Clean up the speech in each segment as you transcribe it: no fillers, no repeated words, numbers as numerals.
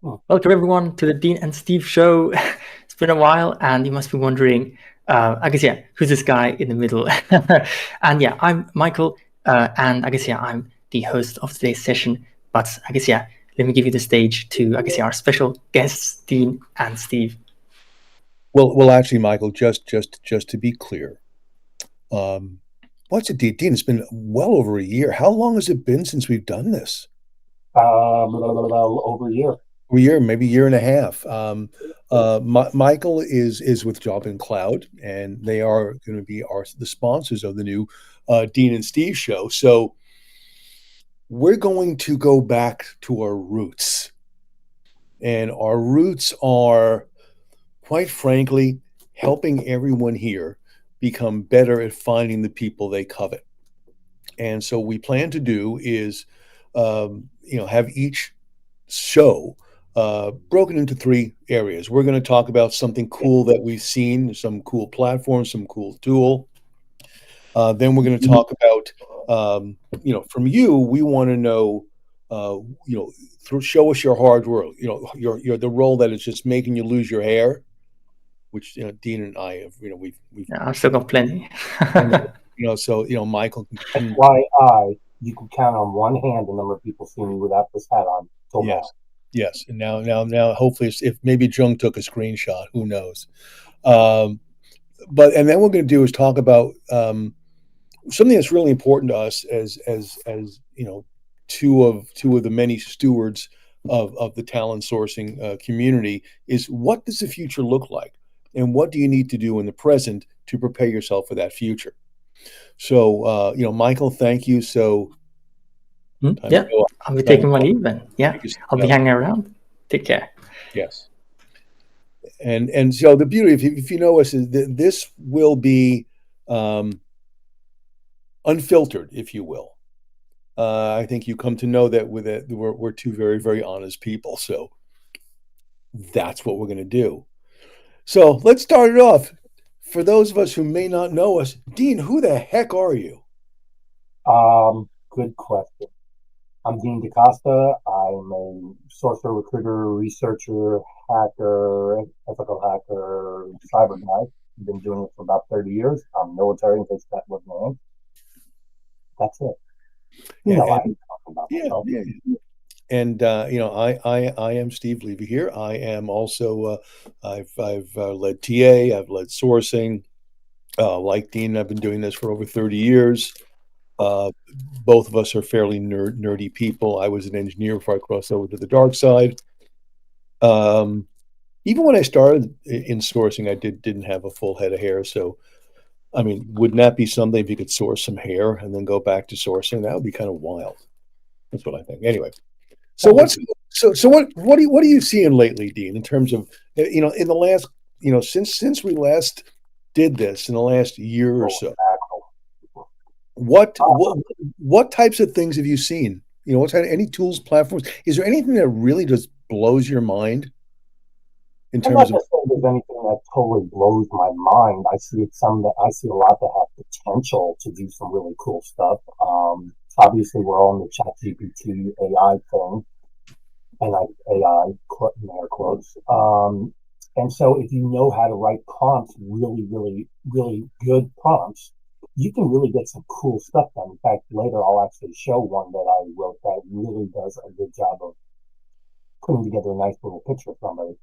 Welcome everyone to the Dean and Steve show. It's been a while, and you must be wondering, who's this guy in the middle? And yeah, I'm Michael, and I'm the host of today's session. But let me give you the stage to, our special guests, Dean and Steve. Well, actually, Michael, just to be clear, what's it, Dean? It's been well over a year. How long has it been since we've done this? Over a year. A year, maybe a year and a half. Michael is with Jobin.cloud, and they are going to be the sponsors of the new Dean and Steve show. So we're going to go back to our roots, and our roots are, quite frankly, helping everyone here become better at finding the people they covet. And so what we plan to do is, have each show broken into three areas. We're going to talk about something cool that we've seen, some cool platform, some cool tool. Then we're going to talk about, from you, we want to know, show us your hard work. Your the role that is just making you lose your hair, which Dean and I have. We've Yeah, I've still got plenty. Michael can. FYI, you can count on one hand the number of people see me without this hat on. Yes, and now, hopefully, if maybe Jung took a screenshot, who knows? And then what we're going to do is talk about something that's really important to us as two of the many stewards of the talent sourcing community. Is what does the future look like, and what do you need to do in the present to prepare yourself for that future? So, Michael, thank you. So, yeah, I'll be taking my leave then. Yeah, I'll be hanging around. Take care. Yes. And so the beauty, if you know us, is that this will be unfiltered, if you will. I think you come to know that with it, we're two very, very honest people. So that's what we're going to do. So let's start it off. For those of us who may not know us, Dean, who the heck are you? Good question. I'm Dean DaCosta. I'm a sourcer, recruiter, researcher, hacker, ethical hacker, cyber guy. I've been doing it for about 30 years. I'm military, in case that was name. That's it. And I am Steve Levy here. I am also I've led TA. I've led sourcing. Like Dean, I've been doing this for over 30 years. Both of us are fairly nerdy people. I was an engineer before I crossed over to the dark side. Even when I started in sourcing, I didn't have a full head of hair. So, I mean, wouldn't that be something if you could source some hair and then go back to sourcing? That would be kind of wild. That's what I think. Anyway, so what are you seeing lately, Dean, in terms of in the last since we last did this in the last year or so? What types of things have you seen? What kind of any tools, platforms? Is there anything that really just blows your mind in terms of? There's anything that totally blows my mind. I see I see a lot that have potential to do some really cool stuff. Obviously, we're all in the ChatGPT AI thing, and AI in air quotes. And so, if you know how to write prompts, really, really, really good prompts, you can really get some cool stuff done. In fact, later I'll actually show one that I wrote that really does a good job of putting together a nice little picture of somebody.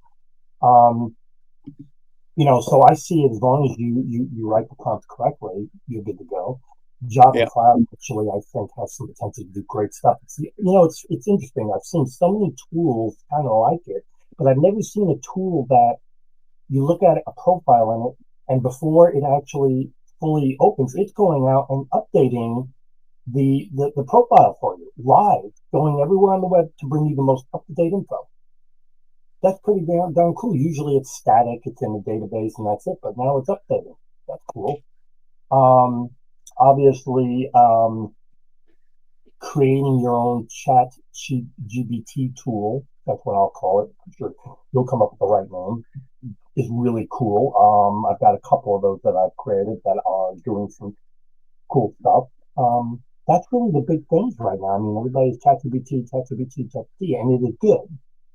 So I see as long as you write the prompt correctly, you're good to go. Jobin.cloud actually, I think, has some potential to do great stuff. It's interesting. I've seen so many tools kind of like it, but I've never seen a tool that you look at a profile in it, and before it actually fully opens, it's going out and updating the profile for you live, going everywhere on the web to bring you the most up-to-date info. That's pretty darn cool. Usually it's static, it's in the database, and that's it. But now it's updating. That's cool. Obviously, creating your own chat GBT tool, that's what I'll call it. I'm sure you'll come up with the right name, is really cool. I've got a couple of those that I've created that are doing some cool stuff. That's really the big things right now. I mean, everybody's ChatGPT, and it is good.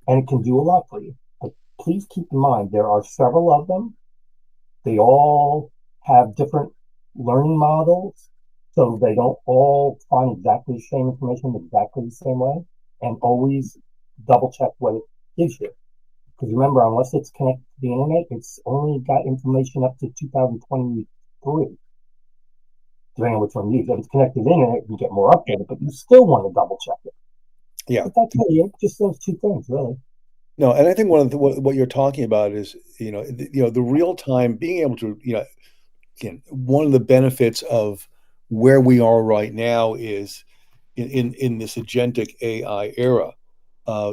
and it can do a lot for you. But please keep in mind there are several of them. They all have different learning models, so they don't all find exactly the same information exactly the same way. And always double check what it gives you. Because remember, unless it's connected to the internet, it's only got information up to 2023, depending on which one you use. If it's connected to the internet, you get more Yeah. updated, but you still want to double check it. Yeah. But that's really it. Just those two things, really. No, and I think one of what you're talking about is, the real time being able to, again, one of the benefits of where we are right now is in this agentic AI era.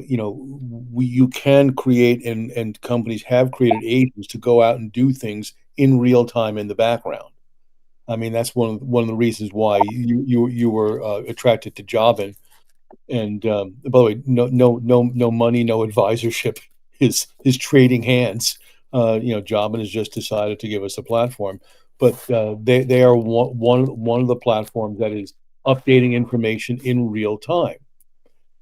You can create, and companies have created agents to go out and do things in real time in the background. I mean, that's one of the reasons why you were attracted to Jobin. And by the way, no money, no advisorship is trading hands. Jobin has just decided to give us a platform, but they are one of the platforms that is updating information in real time.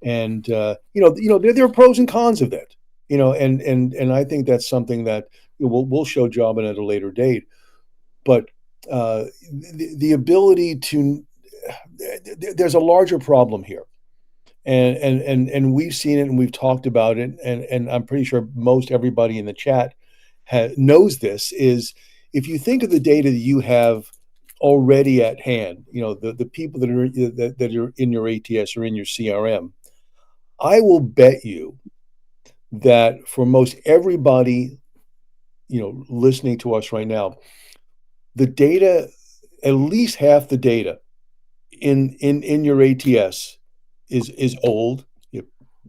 And there are pros and cons of that. And I think that's something that we'll show Jobin at a later date. But the ability to there's a larger problem here, and we've seen it and we've talked about it, and I'm pretty sure most everybody in the chat knows this. Is if you think of the data that you have already at hand, the people that are in your ATS or in your CRM, I will bet you that for most everybody, listening to us right now, the data, at least half the data in your ATS is old.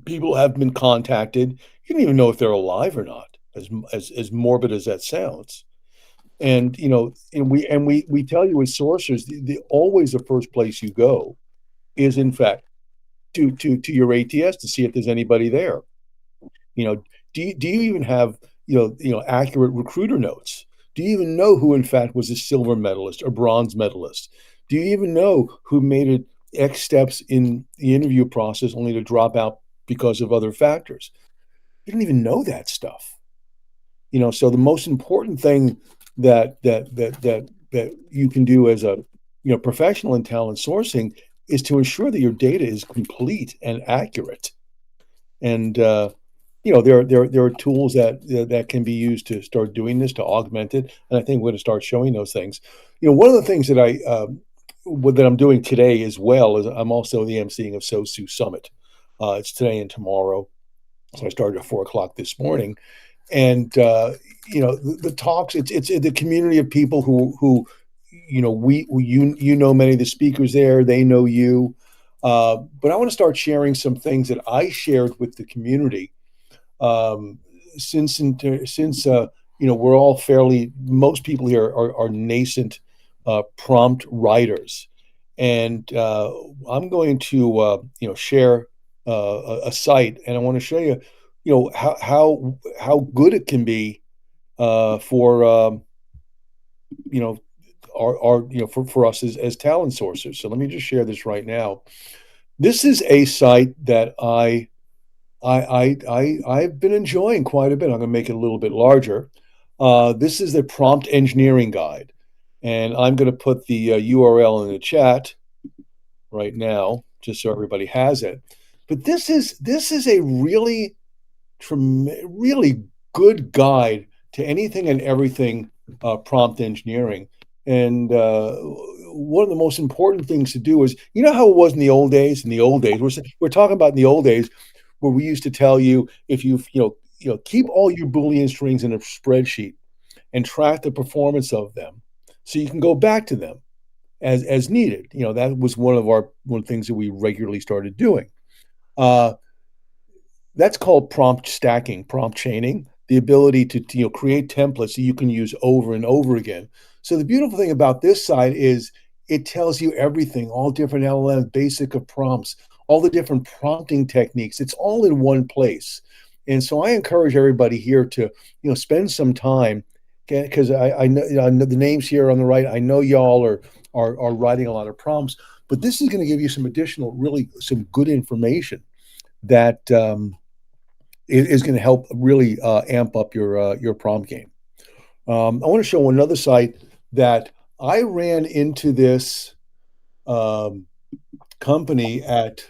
People have been contacted. You don't even know if they're alive or not, as morbid as that sounds. And we tell you as sourcers, always the first place you go is in fact to your ATS to see if there's anybody there. Do you even have accurate recruiter notes? Do you even know who in fact was a silver medalist or bronze medalist? Do you even know who made it X steps in the interview process only to drop out because of other factors? You don't even know that stuff. So the most important thing that you can do as a professional in talent sourcing is to ensure that your data is complete and accurate. And there are tools that can be used to start doing this, to augment it, and I think we're going to start showing those things. One of the things that I'm doing today as well is I'm also the emceeing of SOSU Summit. It's today and tomorrow, so I started at 4 o'clock this morning, and the talks. It's the community of people who many of the speakers there. They know you, but I want to start sharing some things that I shared with the community. Since we're all most people here are nascent prompt writers, and I'm going to share a site, and I want to show you how good it can be for for us as talent sourcers. So let me just share this right now. This is a site that I've been enjoying quite a bit. I'm going to make it a little bit larger. This is the prompt engineering guide, and I'm going to put the URL in the chat right now, just so everybody has it. But this is a really really good guide to anything and everything prompt engineering. And one of the most important things to do is, how it was in the old days. In the old days, we're talking about in the old days, where we used to tell you if keep all your Boolean strings in a spreadsheet and track the performance of them, so you can go back to them as needed. That was one of the things that we regularly started doing. That's called prompt stacking, prompt chaining, the ability to create templates that you can use over and over again. So the beautiful thing about this site is it tells you everything, all different LLMs, basic of prompts, all the different prompting techniques. It's all in one place. And so I encourage everybody here to spend some time, because I know the names here on the right. I know y'all are writing a lot of prompts, but this is going to give you some additional, really some good information that is going to help really amp up your prompt game. I want to show another site that I ran into this company at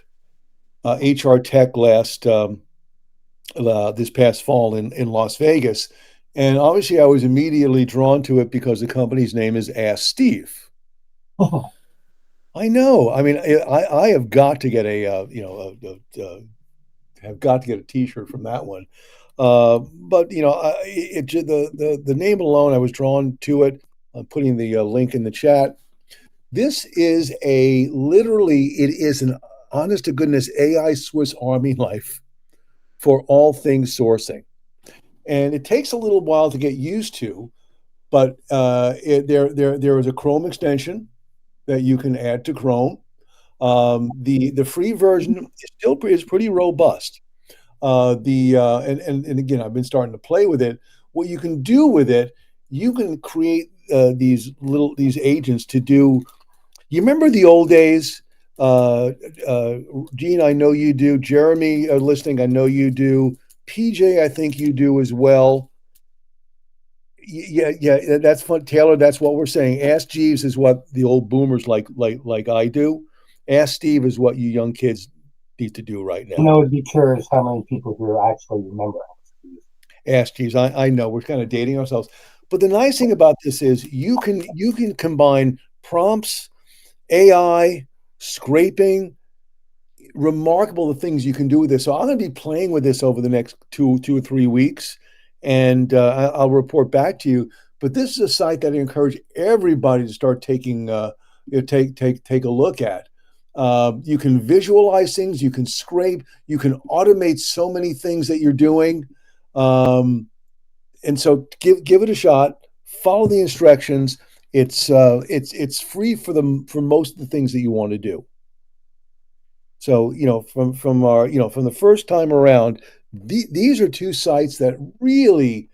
HR Tech this past fall in Las Vegas. And obviously, I was immediately drawn to it because the company's name is Ask Steve. I know. I mean, I have got to get have got to get a T-shirt from that one. But the name alone, I was drawn to it. I'm putting the link in the chat. This is it is an honest to goodness AI Swiss Army knife for all things sourcing. And it takes a little while to get used to, but there is a Chrome extension that you can add to Chrome. The free version is pretty robust. And again, I've been starting to play with it. What you can do with it, you can create these agents to do. You remember the old days? Gene, I know you do. Jeremy, listening, I know you do. PJ, I think you do as well. Yeah, that's fun, Taylor. That's what we're saying. Ask Jeeves is what the old boomers like I do. Ask Steve is what you young kids need to do right now. It'd be curious how many people here actually remember Ask Jeeves. I know we're kind of dating ourselves, but the nice thing about this is you can combine prompts, AI, scraping. Remarkable the things you can do with this. So I'm going to be playing with this over the next two or 3 weeks, and I'll report back to you. But this is a site that I encourage everybody to start taking take a look at. You can visualize things, you can scrape, you can automate so many things that you're doing, and so give it a shot. Follow the instructions. It's free for most of the things that you want to do. So, from the first time around, these are two sites that really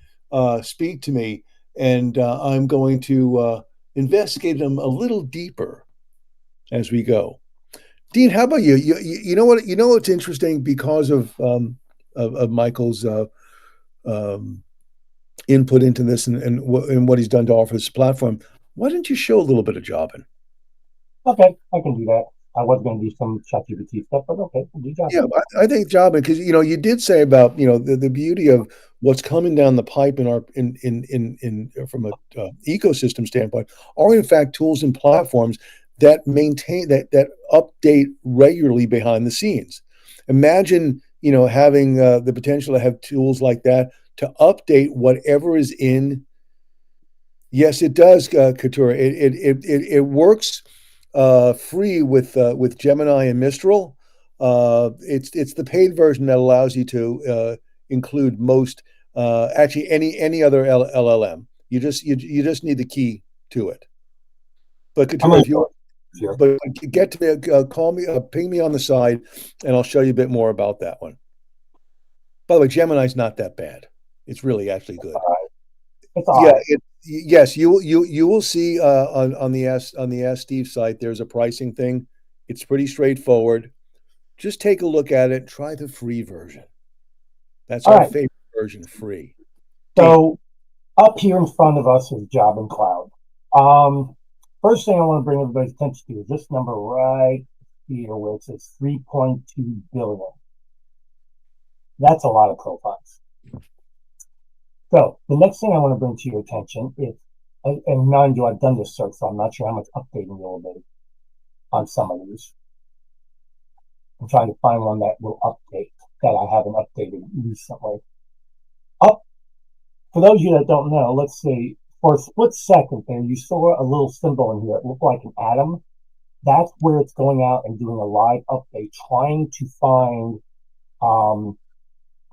speak to me, and I'm going to investigate them a little deeper as we go. Dean, how about you? You know what? You know what's interesting because of Michael's input into this and what he's done to offer this platform. Why don't you show a little bit of Jobin? Okay, I can do that. I was going to do some ChatGPT stuff, but okay, we'll do Jobin. Yeah, I think Jobin, because you did say about the beauty of what's coming down the pipe in our from a ecosystem standpoint are in fact tools and platforms that maintain that update regularly behind the scenes. Imagine having the potential to have tools like that to update whatever is in. Yes, it does, Couture. It works free with Gemini and Mistral. It's the paid version that allows you to include most actually any other LLM. You just need the key to it. But Couture, if you but get to me, call me, ping me on the side, and I'll show you a bit more about that one. By the way, Gemini's not that bad. It's really actually good. Yes, you will see on the Ask Steve site. There's a pricing thing. It's pretty straightforward. Just take a look at it. Try the free version. That's our favorite version, free. So up here in front of us is jobin.cloud. First thing I want to bring everybody's attention to is this number right here where it says 3.2 billion. That's a lot of profiles. So the next thing I want to bring to your attention is, and mind you, I've done this search, so I'm not sure how much updating will be on some of these. I'm trying to find one that will update that I haven't updated recently. For those of you that don't know, let's see, for a split second there, you saw a little symbol in here. It looked like an atom. That's where it's going out and doing a live update, trying to find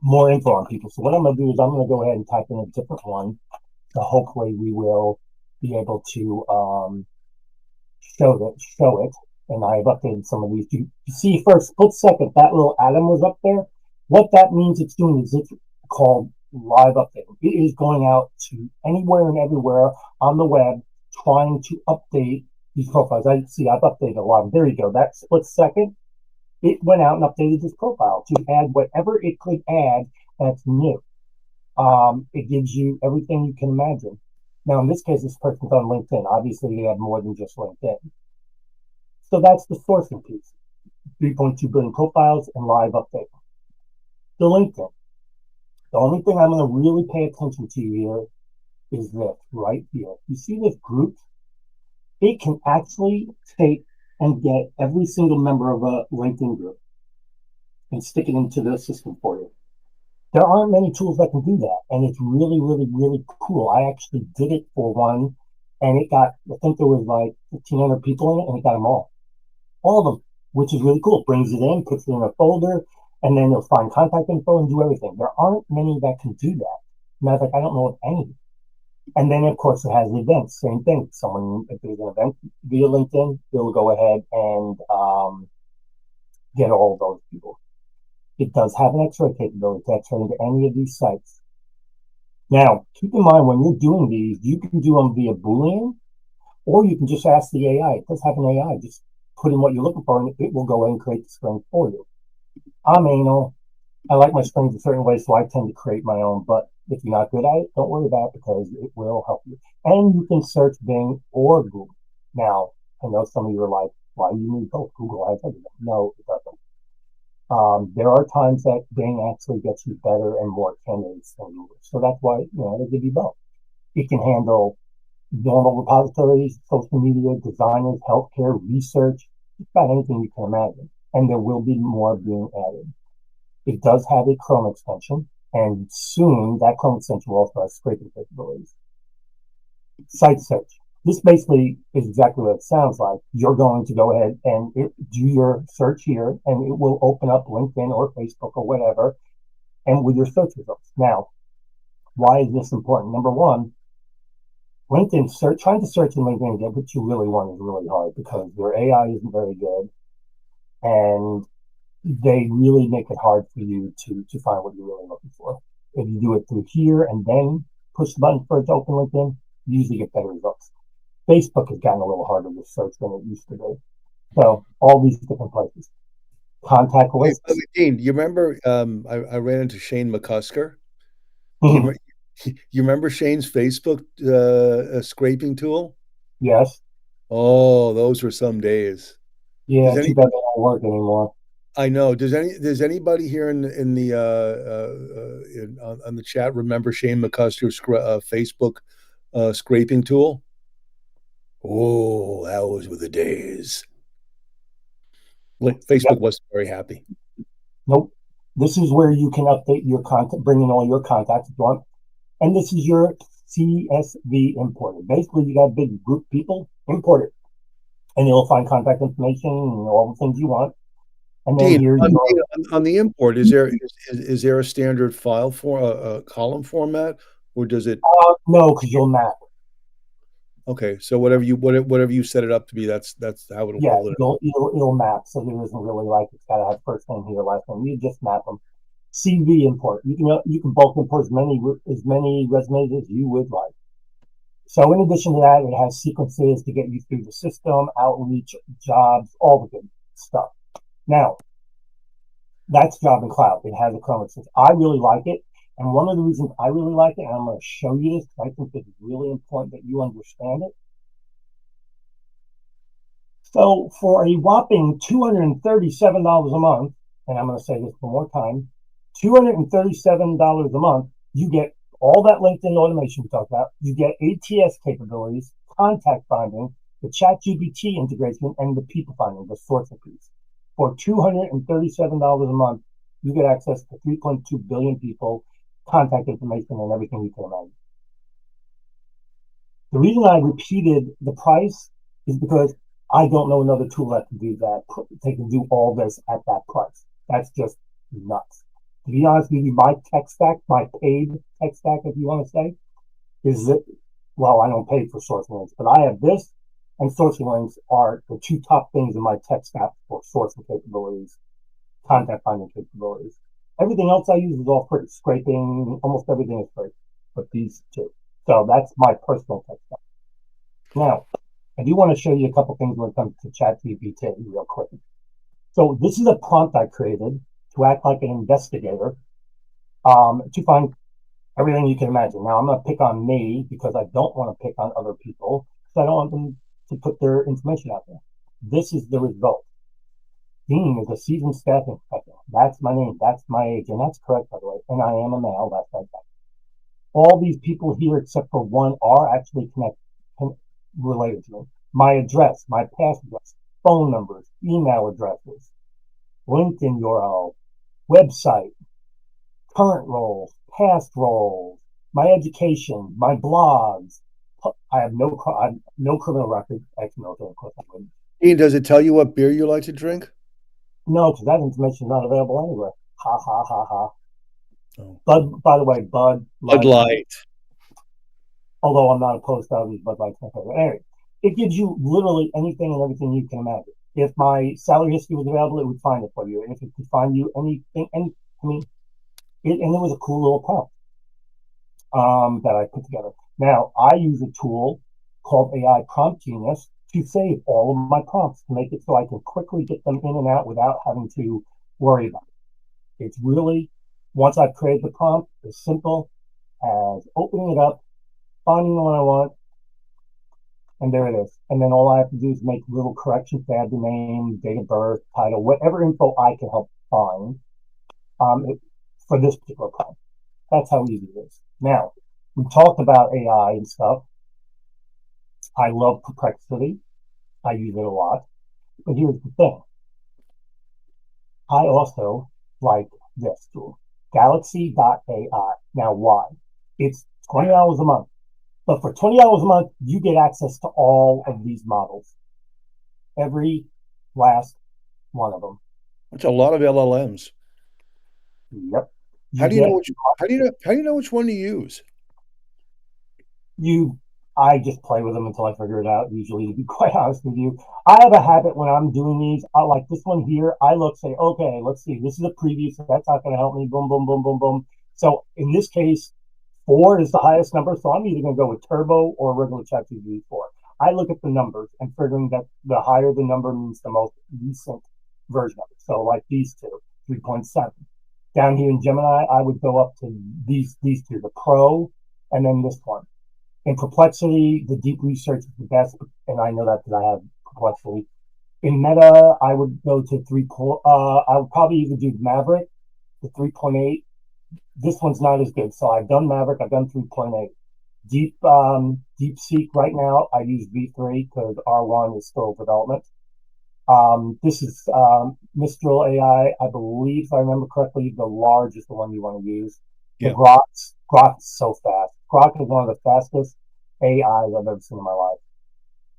more info on people. So what I'm going to do is I'm going to go ahead and type in a different one. So hopefully we will be able to show it. And I have updated some of these. You see for a split second, that little atom was up there. What that means it's doing is it's called live updating. It is going out to anywhere and everywhere on the web, trying to update these profiles. I see I've updated a lot. There you go. That split second, it went out and updated this profile to add whatever it could add That's new. It gives you everything you can imagine. Now, in this case, this person's on LinkedIn. Obviously, they have more than just LinkedIn. So that's the sourcing piece. 3.2 billion profiles and live update. The LinkedIn. The only thing I'm going to really pay attention to here is this right here. You see this group? It can actually take and get every single member of a LinkedIn group and stick it into the system for you. There aren't many tools that can do that, and it's really, really, really cool. I actually did it for one, and it got, I think there was like 1,500 people in it, and it got them all of them, which is really cool. It brings it in, puts it in a folder, and then it'll find contact info and do everything. There aren't many that can do that. Matter of fact, I don't know of any. And then, of course, it has events. Same thing. Someone, if there's an event via LinkedIn, they'll go ahead and get all of those people. It does have an X-ray capability to X-ray into any of these sites. Now, keep in mind when you're doing these, you can do them via Boolean, or you can just ask the AI. It does have an AI. Just put in what you're looking for, and it will go ahead and create the string for you. I'm anal. I like my strings a certain way, so I tend to create my own. But if you're not good at it, don't worry about it because it will help you. And you can search Bing or Google. Now, I know some of you are like, why do you need both? Google has everything. No, it doesn't. There are times that Bing actually gets you better and more candidates than Google. So that's why, they give you both. It can handle normal repositories, social media, designers, healthcare, research, just about anything you can imagine. And there will be more being added. It does have a Chrome extension, and soon that Chrome extension will also have scraping capabilities. Site search. This basically is exactly what it sounds like. You're going to go ahead and do your search here, and it will open up LinkedIn or Facebook or whatever, and with your search results. Now, why is this important? Number one, LinkedIn search, trying to search in LinkedIn and get what you really want is really hard because their AI isn't very good, and they really make it hard for you to find what you're really looking for. If you do it through here and then push the button for it to open LinkedIn, you usually get better results. Facebook has gotten a little harder to search than it used to be. So all these different places. Contact Hey, by the lists. way, Dean, you remember I ran into Shane McCusker. You, Mhm. rem- you remember Shane's Facebook scraping tool? Yes. Oh, those were some days. Does Yeah, too any bad they don't work anymore. I know. Does anybody here in the on the chat remember Shane McCuster's Facebook scraping tool? Oh, those were the days. Like Yep. Facebook wasn't very happy. Nope. This is where you can update your content, bring in all your contacts if you want. And this is your CSV importer. Basically, you got a big group of people, import it. And you'll find contact information and all the things you want. And then Dean, here's your on the import, is there a standard file for a column format, or does it? no, because you'll map. Okay, so whatever you set it up to be, that's how it'll Yeah, pull it. it'll map. So there isn't really like it's got to have first name here, last name. You just map them. CV import. You can bulk import as many resumes as you would like. So in addition to that, it has sequences to get you through the system, outreach, jobs, all the good stuff. Now, that's Jobin.cloud. It has a Chrome extension. I really like it. And one of the reasons I really like it, and I'm going to show you this because I think it's really important that you understand it. So for a whopping $237 a month, and I'm going to say this one more time, $237 a month, you get all that LinkedIn automation we talked about. You get ATS capabilities, contact finding, the ChatGPT integration, and the people finding, the sourcing piece. For $237 a month, you get access to 3.2 billion people, contact information, and everything you can imagine. The reason I repeated the price is because I don't know another tool that can do that. They can do all this at that price. That's just nuts. To be honest with you, my tech stack, my paid tech stack, if you want to say, is that, well, I don't pay for sourcing links, but I have this, and sourcing links are the two top things in my tech stack for sourcing capabilities, content finding capabilities. Everything else I use is all free. Scraping, almost everything is free, but these two. So that's my personal tech stack. Now, I do want to show you a couple things when it comes to ChatGPT real quick. So this is a prompt I created to act like an investigator to find everything you can imagine. Now, I'm going to pick on me because I don't want to pick on other people because I don't want them to put their information out there. This is the result. Dean is a seasoned staffing professional. That's my name. That's my age. And that's correct, by the way. And I am a male. That's right. All these people here, except for one, are actually related to me. My address, my past address, phone numbers, email addresses, LinkedIn URL, website, current roles, past roles, my education, my blogs. I have no criminal record. Ex-military, of course I wouldn't. Ian, does it tell you what beer you like to drink? No, because that information is not available anywhere. Ha ha ha ha. Oh. Bud, by the way, Bud Light. Although I'm not opposed to these Bud Light's my favorite. Anyway, it gives you literally anything and everything you can imagine. If my salary history was available, it would find it for you. And if it could find you anything, and it was a cool little prompt that I put together. Now, I use a tool called AI Prompt Genius to save all of my prompts to make it so I can quickly get them in and out without having to worry about it. It's really, once I've created the prompt, as simple as opening it up, finding the one I want, and there it is. And then all I have to do is make little corrections to add the name, date of birth, title, whatever info I can help find for this particular prompt. That's how easy it is. Now, we talked about AI and stuff. I love Perplexity. I use it a lot. But here's the thing. I also like this tool, Galaxy.ai. Now, why? It's $20 a month. But for $20 a month, you get access to all of these models. Every last one of them. That's a lot of LLMs. Yep. How do you know which one to use? I just play with them until I figure it out, usually, to be quite honest with you. I have a habit when I'm doing these, I like this one here, I look, say, okay, let's see, this is a preview, so that's not going to help me, boom, boom, boom, boom, boom. So in this case, 4 is the highest number, so I'm either going to go with Turbo or regular ChatGPT 4. I look at the numbers and figuring that the higher the number means the most recent version of it. So like these two, 3.7. Down here in Gemini, I would go up to these two, the Pro, and then this one. In Perplexity, the deep research is the best, and I know that because I have Perplexity. In Meta, I would go to I would probably even do Maverick, the 3.8. This one's not as good, so I've done Maverick, I've done 3.8. DeepSeek right now, I use V3 because R1 is still development. This is Mistral AI, I believe, if I remember correctly, the large is the one you want to use. Yeah. The Grok is so fast. Grok is one of the fastest AIs I've ever seen in my life.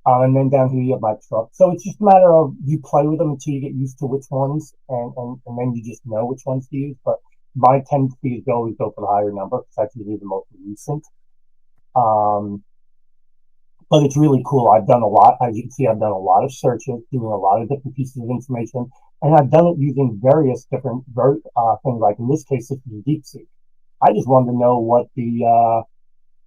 And then down here you have Microsoft. So it's just a matter of you play with them until you get used to which ones, and then you just know which ones to use. But my tendency is to always go for the higher number because that's usually the most recent. But it's really cool. I've done a lot. As you can see, I've done a lot of searches, doing a lot of different pieces of information, and I've done it using various different things. Like in this case, this is DeepSeek. I just wanted to know what the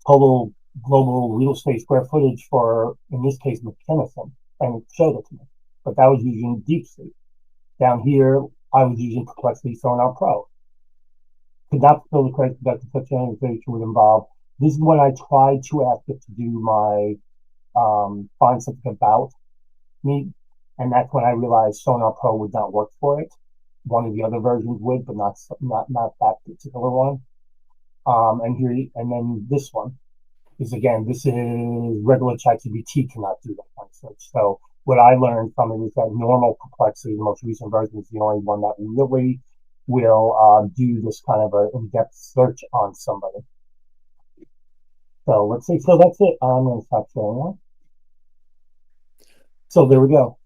total global real estate square footage for, in this case, McKinnison, and it showed it to me. But that was using DeepSeek. Down here, I was using Perplexity Sonar Pro. Could not fulfill the criteria that such an organization would involve. This is when I tried to ask it to do my find something about me, and that's when I realized Sonar Pro would not work for it. One of the other versions would, but not that particular one. And then this one is, again, this is regular ChatGPT cannot do that kind of search. So what I learned from it is that normal Perplexity, the most recent version, is the only one that really will do this kind of an in-depth search on somebody. So let's see. So that's it. I'm going to stop sharing that. So there we go.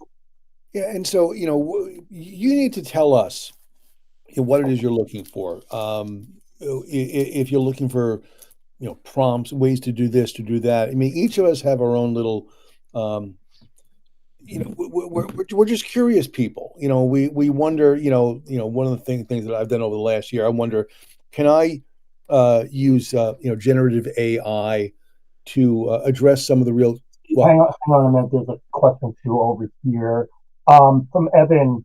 Yeah, and so you need to tell us what it is you're looking for. If you're looking for prompts, ways to do this, to do that. I mean, each of us have our own little. We're just curious people. We wonder. One of the things that I've done over the last year, I wonder, can I use generative AI to address some of the real. Well, hang on a minute. There's a question too over here from Evan.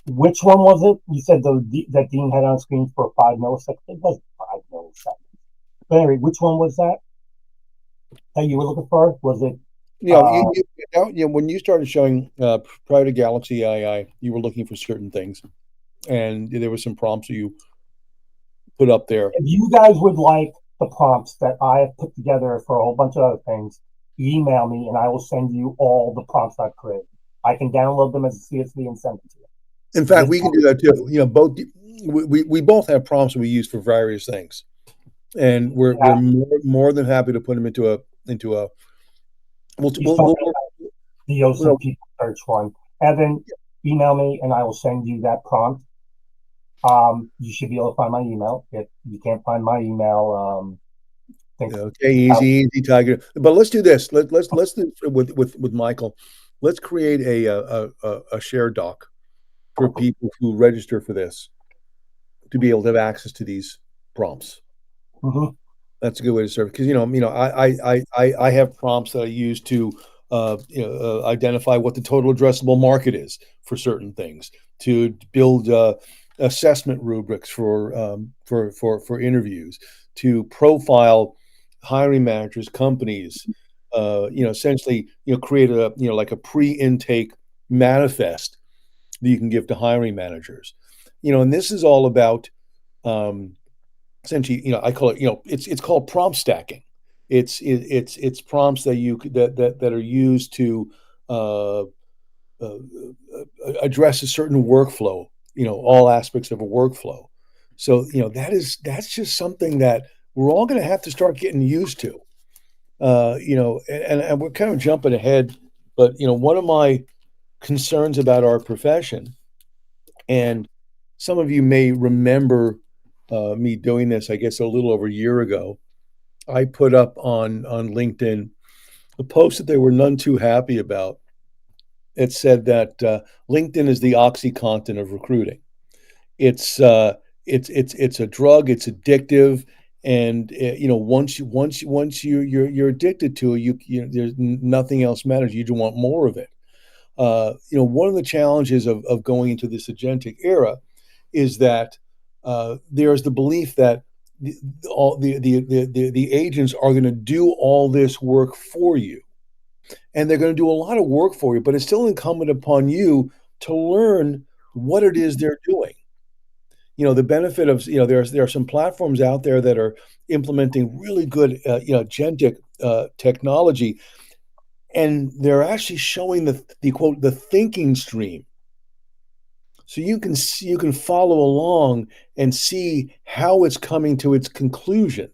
Which one was it? You said that Dean had on screen for 5 milliseconds. It wasn't 5 milliseconds. But anyway, which one was that you were looking for? Was it? You know, when you started showing prior to Galaxy AI, you were looking for certain things, and there were some prompts that you put up there. If you guys would like the prompts that I have put together for a whole bunch of other things, email me and I will send you all the prompts I've created. I can download them as a CSV and send them to you. In fact, we can do that too. You know, both we both have prompts we use for various things, and we're more than happy to put them into a we'll, we'll, the OCP search one. Evan, email me and I will send you that prompt. You should be able to find my email. If you can't find my email, okay, easy, Tiger. But let's do this. Let's do with Michael. Let's create a share doc for people who register for this to be able to have access to these prompts. Mm-hmm. That's a good way to serve, because I have prompts that I use to identify what the total addressable market is for certain things, to build assessment rubrics for interviews, to profile hiring managers, companies, essentially create a like a pre-intake manifest that you can give to hiring managers, and this is all about essentially, I call it, it's called prompt stacking. It's prompts that are used to uh, uh, address a certain workflow, all aspects of a workflow. So, that's just something that we're all going to have to start getting used to. And we're kind of jumping ahead, but one of my concerns about our profession, and some of you may remember me doing this, I guess, a little over a year ago. I put up on LinkedIn a post that they were none too happy about. It said that LinkedIn is the OxyContin of recruiting. It's it's a drug. It's addictive, and once you're addicted to it, there's nothing else matters. You just want more of it. One of the challenges of going into this agentic era is that there's the belief that the agents are going to do all this work for you, and they're going to do a lot of work for you, but it's still incumbent upon you to learn what it is they're doing. The benefit of there are some platforms out there that are implementing really good agentic technology, and they're actually showing the quote the thinking stream, so you can follow along and see how it's coming to its conclusion.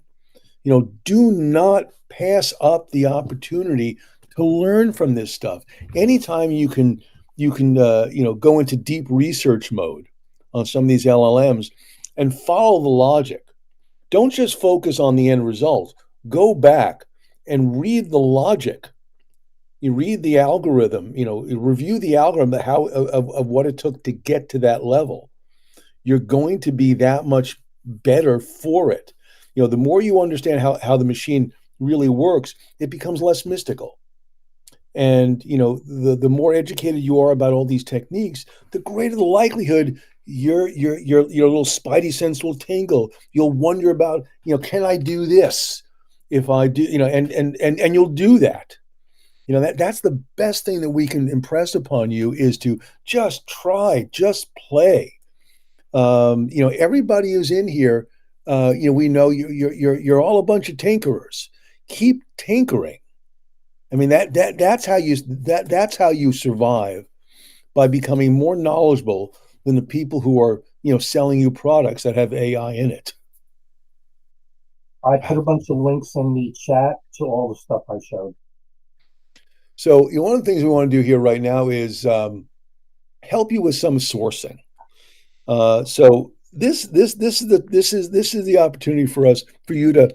Do not pass up the opportunity to learn from this stuff. Anytime you can go into deep research mode on some of these LLMs and follow the logic. Don't just focus on the end result. Go back and read the logic. You read the algorithm, review the algorithm, how of what it took to get to that level. You're going to be that much better for it. The more you understand how the machine really works, it becomes less mystical. And the more educated you are about all these techniques, the greater the likelihood your little spidey sense will tingle. You'll wonder about, can I do this? If I do, and you'll do that. That's the best thing that we can impress upon you, is to just try, just play. Everybody who's in here, we know you're all a bunch of tinkerers. Keep tinkering. I mean, that's how you survive, by becoming more knowledgeable than the people who are selling you products that have AI in it. I put a bunch of links in the chat to all the stuff I showed. So one of the things we want to do here right now is help you with some sourcing. So this is the opportunity for you to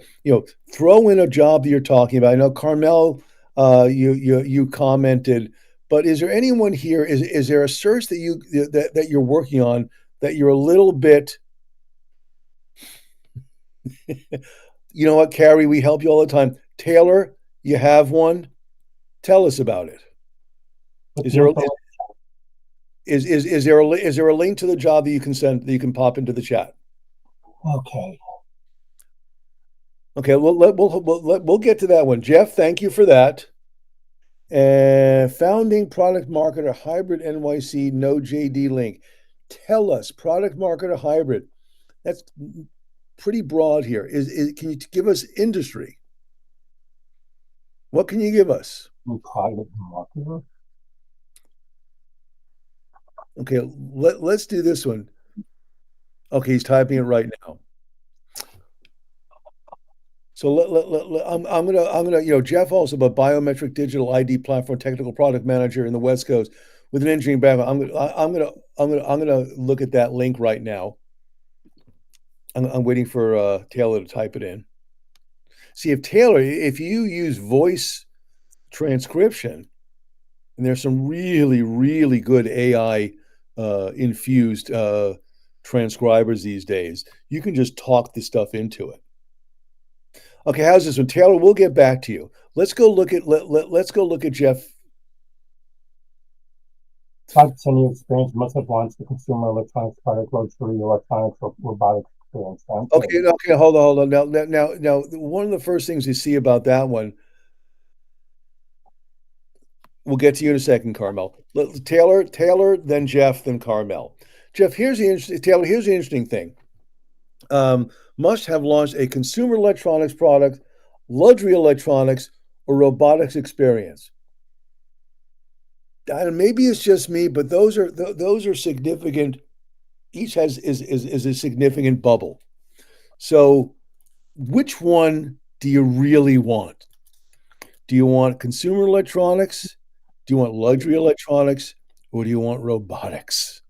throw in a job that you're talking about. I know Carmel, you commented, but is there anyone here? Is there a search that you're working on that you're a little bit? You know what, Carrie? We help you all the time. Taylor, you have one. Tell us about it. Is there a link to the job that you can send that you can pop into the chat? Okay. Okay, we'll get to that one. Jeff, thank you for that. And founding product marketer hybrid NYC no JD link. Tell us, product marketer hybrid. That's pretty broad here. Can you give us industry? What can you give us? Product marketer. Okay, let's do this one. Okay, he's typing it right now. So I'm gonna Jeff also a biometric digital ID platform technical product manager in the West Coast with an engineering background. I'm gonna look at that link right now. I'm waiting for Taylor to type it in. See if Taylor, if you use voice transcription, and there's some really good AI infused transcribers these days, you can just talk this stuff into it. Okay, how's this one, Taylor? We'll get back to you. Let's go look at let's go look at Jeff. 5 to 10 year experience must have launched the consumer electronics product luxury electronics or robotics experience. Okay, hold on. Now, one of the first things you see about that one, we'll get to you in a second, Carmel. Taylor, then Jeff, then Carmel. Jeff, here's the interesting thing. Must have launched a consumer electronics product, luxury electronics, or robotics experience. And maybe it's just me, but those are significant. Each is a significant bubble. So, which one do you really want? Do you want consumer electronics? Do you want luxury electronics? Or do you want robotics?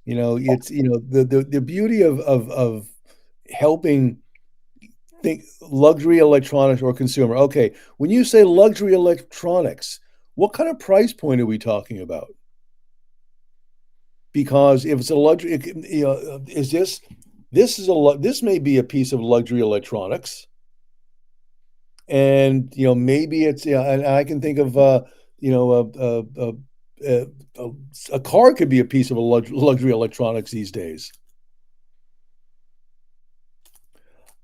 It's the beauty of helping think luxury electronics or consumer. Okay, when you say luxury electronics, what kind of price point are we talking about? Because if it's a luxury, is this may be a piece of luxury electronics, and maybe it's and I can think of a car could be a piece of a luxury electronics these days.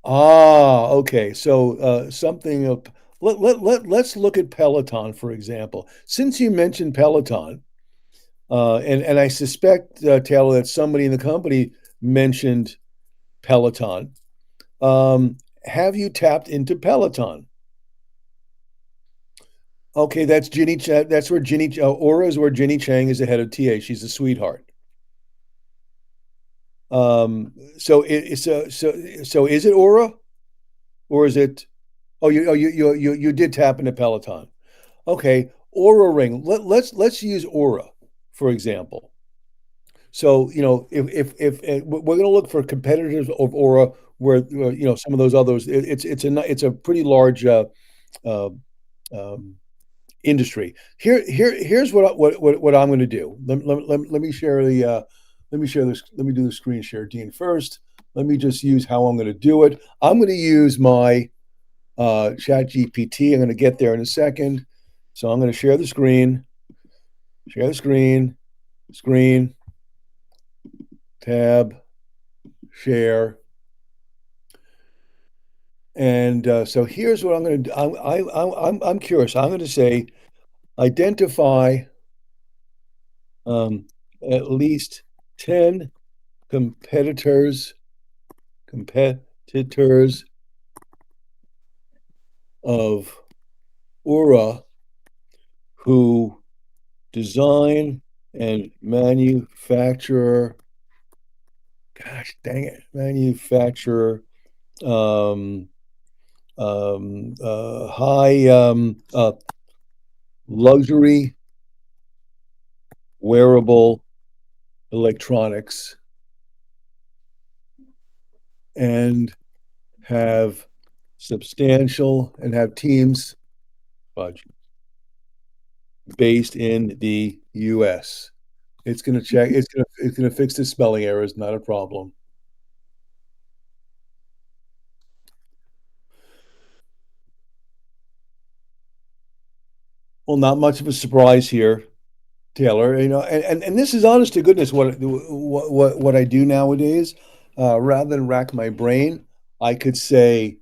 Okay. So something. Let's look at Peloton, for example. Since you mentioned Peloton, and I suspect, Taylor, that somebody in the company mentioned Peloton. Have you tapped into Peloton? Okay, that's Ginny. That's where Ginny Aura is where Ginny Chang is the head of TA. She's a sweetheart. So is it Aura, or is it? Oh, you did tap into Peloton. Okay, Aura Ring. Let's use Aura for example. So if we're going to look for competitors of Aura, where some of those others, it's a pretty large uh, um, industry. Here's what I'm going to do. Let me share the let me share this. Let me do the screen share, Dean. First, let me just use how I'm going to do it. I'm going to use my Chat GPT. I'm going to get there in a second. So I'm going to share the screen. Share the screen. Screen. Tab. Share. And so here's what I'm going to do. I'm curious. I'm going to say identify at least 10 competitors of Aura who design and manufacture, gosh dang it, manufacture high luxury wearable electronics and have substantial and have teams based in the US. It's going to check, it's going to fix the spelling errors, not a problem. Well, not much of a surprise here. Taylor. And this is honest to goodness what I do nowadays. Rather than rack my brain, I could say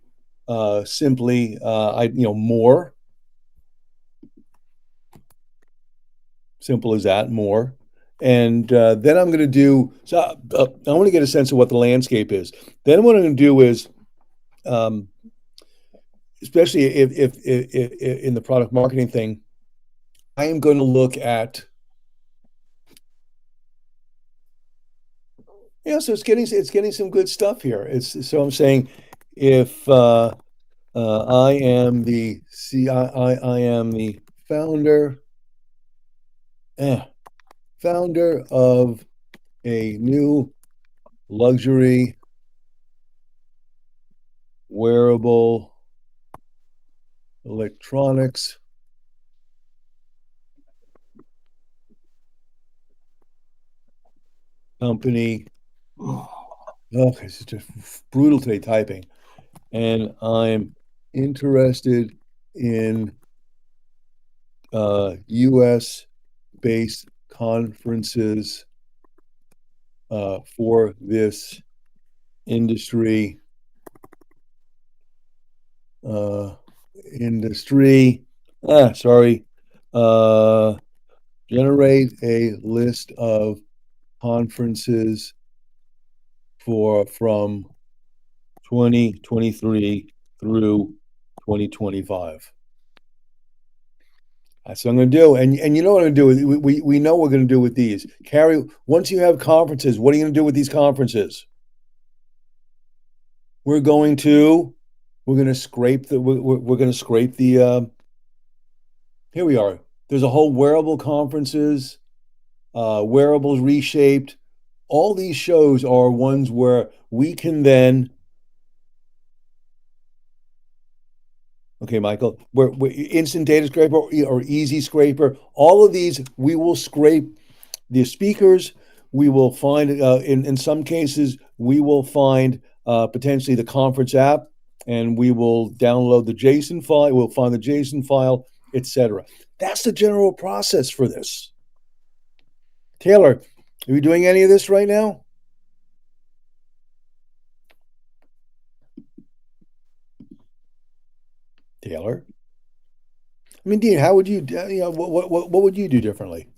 simply, more. Simple as that, more. And then I'm going to do. So I want to get a sense of what the landscape is. Then what I'm going to do is, um, especially if in the product marketing thing, I am going to look at. Yeah, so it's getting some good stuff here. It's so I'm saying if I am the I am the eh, founder of a new luxury wearable electronics company. Oh, it's just brutal today typing. And I'm interested in US based conferences for this industry uh, industry. Sorry. Uh, Generate a list of conferences from 2023 through 2025. That's what I'm going to do. And you know what I'm going to do? We know what we're going to do with these. Carrie, once you have conferences, what are you going to do with these conferences? We're going to scrape we're going to scrape the here we are. There's a whole wearable conferences, wearables reshaped. All these shows are ones where we can then. Okay, Michael, we're instant data scraper or easy scraper. All of these, we will scrape the speakers. We will find, in some cases, we will find potentially the conference app, and we will download the JSON file. We'll find the JSON file, etc. That's the general process for this. Taylor, are you doing any of this right now? Taylor? I mean, Dean, how would you, what would you do differently?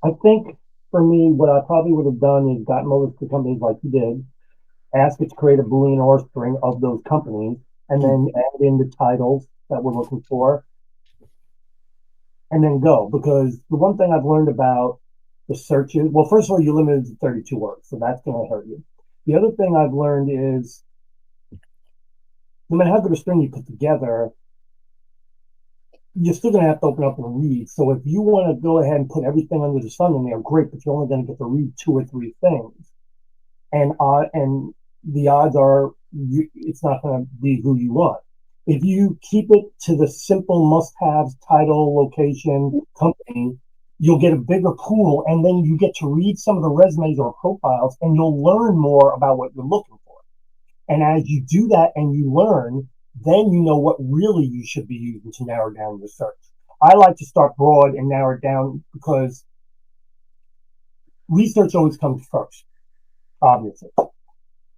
I think for me, what I probably would have done is gotten over to companies like you did, ask it to create a Boolean or string of those companies, and then add in the titles that we're looking for, and then go. Because the one thing I've learned about the searches, well, first of all, you're limited to 32 words, so that's going to hurt you. The other thing I've learned is no matter how good a string you put together, you're still going to have to open up and read. So if you want to go ahead and put everything under the sun in there, great, but you're only going to get to read two or three things. And the odds are it's not going to be who you want. If you keep it to the simple must-haves, title, location, company, you'll get a bigger pool, and then you get to read some of the resumes or profiles, and you'll learn more about what you're looking for. And as you do that and you learn, then you know what really you should be using to narrow down your search. I like to start broad and narrow it down because research always comes first, obviously.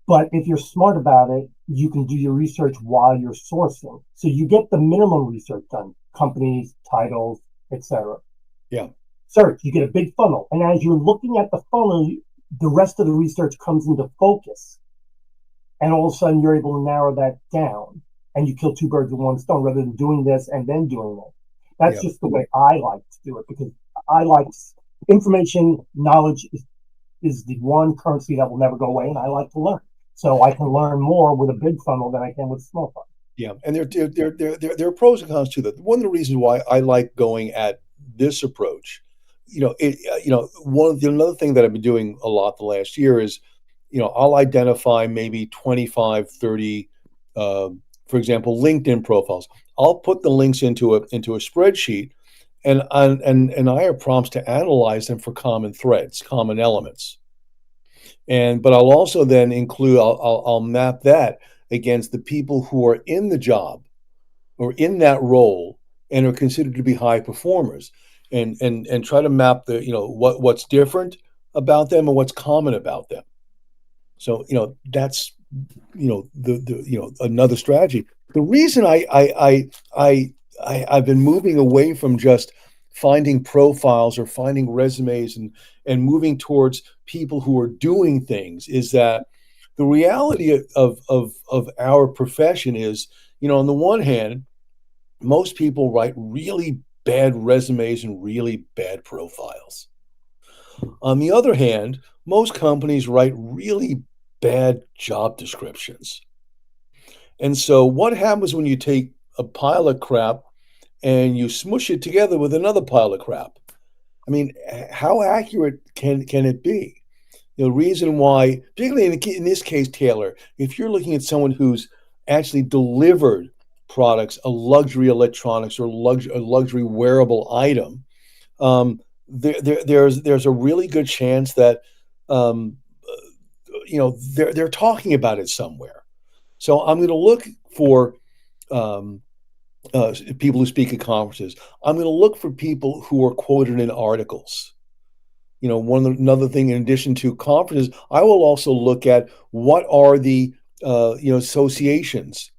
But if you're smart about it, you can do your research while you're sourcing. So you get the minimum research done, companies, titles, etc. Yeah. Search, you get a big funnel. And as you're looking at the funnel, the rest of the research comes into focus. And all of a sudden you're able to narrow that down. And you kill two birds with one stone rather than doing this and then doing that. That's just the way I like to do it, because I like information, knowledge is the one currency that will never go away, and I like to learn. So I can learn more with a big funnel than I can with a small funnel. Yeah, and there are pros and cons to that. One of the reasons why I like going at this approach, another thing that I've been doing a lot the last year is, I'll identify maybe 25, 30, for example, LinkedIn profiles. I'll put the links into a spreadsheet, and I have prompts to analyze them for common threads, common elements. But I'll also then include, I'll map that against the people who are in the job or in that role and are considered to be high performers, and try to map the what's different about them and what's common about them. So that's the another strategy. The reason I've been moving away from just finding profiles or finding resumes and moving towards people who are doing things is that the reality of our profession is, on the one hand, most people write really bad resumes and really bad profiles. On the other hand, most companies write really bad job descriptions. And so, what happens when you take a pile of crap and you smush it together with another pile of crap? I mean, how accurate can it be? The reason why, particularly in this case, Taylor, if you're looking at someone who's actually delivered products, a luxury electronics or a luxury wearable item, there's a really good chance that um, they're talking about it somewhere. So I'm going to look for um, people who speak at conferences. I'm going to look for people who are quoted in articles. Another thing, in addition to conferences, I will also look at what are the associations